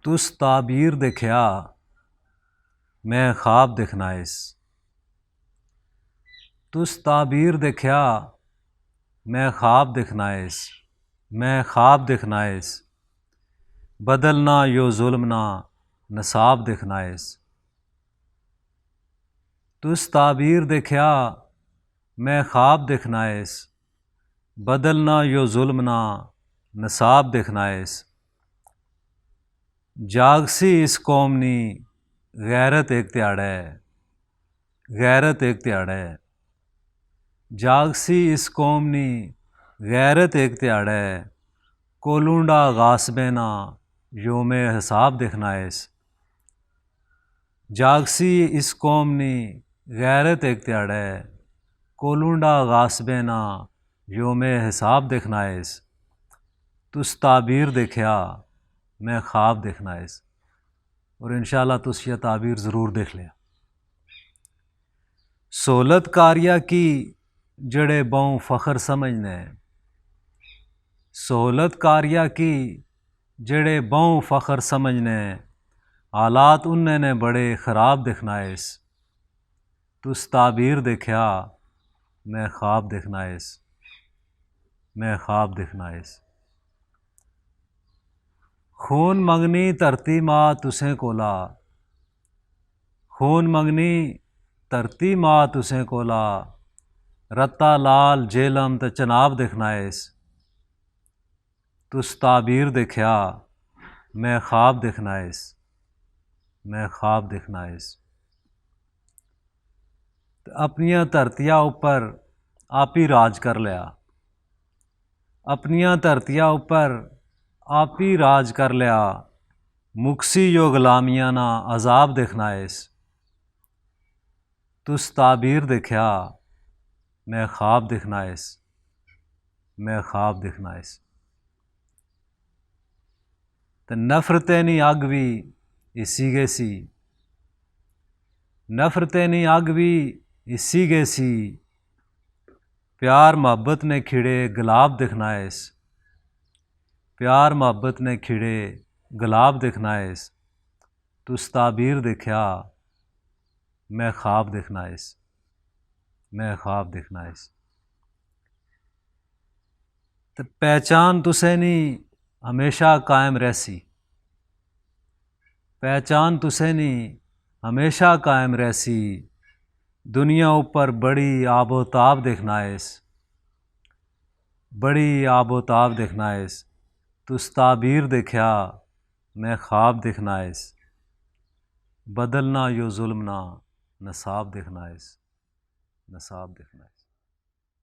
तुस ताबीर देखया मैं ख्वाब देखना इस। तुस ताबीर देखया मैं ख्वाब देखना इस। मैं ख्वाब देखना इस। बदलना यो जुल्म ना नसाब देखना इस। तुस ताबीर देखया मैं ख्वाब देखना इस। बदलना यो जुल्म ना नसाब देखना इस। जागसी इस कौम नी गैरत एक त्याड़े। गैरत एक त्याड़े। जागसी इस कौम नी गैरत एक त्याड़े। कोलूंडा गासबे ना योमे हिसाब देखना इस। जागसी इस कौम नी गैरत एक त्याड़े। कोलूंडा गासबे ना योमे हिसाब देखना इस। तुस ताबीर देखया मैं ख्वाब देखना इस। और इंशाअल्लाह तुस यह ताबीर ज़रूर देख लिया। सोलत कारिया की जड़े बहु फ़ख्र समझने। सोलत कारिया की जड़े बहु फ़ख्र समझने। हालात उन्ने ने बड़े ख़राब देखना इस। तुस ताबीर देखया मैं ख्वाब देखना इस। मैं ख्वाब देखना इस। खून मंगनी धरती माँ तुसें कोला। खून मंगनी धरती माँ तुसें कोला। रत्ता लाल जेलम ते चनाब देखना इस। तुस ताबीर देखया मैं ख्वाब देखना इस। मैं ख्वाब देखना इस। अपनिया धरतिया उपर आप ही राज कर लिया। अपनिया धरतिया उपर आप ही राज कर लिया। मुक्सी यो गुलामिया ना अजाब देखना इस। तुस ताबीर देखया मैं ख्वाब देखना इस। मैं ख्वाब देखना इस। ते नफरतें नी अग भी इसी गए सी। नफरतें नी अग भी इसी गए सी। प्यार मोहब्बत ने खिड़े गुलाब देखना इस। प्यार मोहब्बत ने खिड़े गुलाब देखना इस। तुस ताबीर देखया मैं ख्वाब देखना इस। मैं ख्वाब देखना इस। तो पहचान तुसें नी हमेशा कायम रहसी। पहचान तुसें नी हमेशा कायम रहसी। दुनिया ऊपर बड़ी आबोताब देखना इस। बड़ी आबोताब देखना इस। तुस ताबीर देखया मैं ख्वाब देखना इस। बदलना यो जुल्म ना नसाब देखना इस। नसाब देखना इस।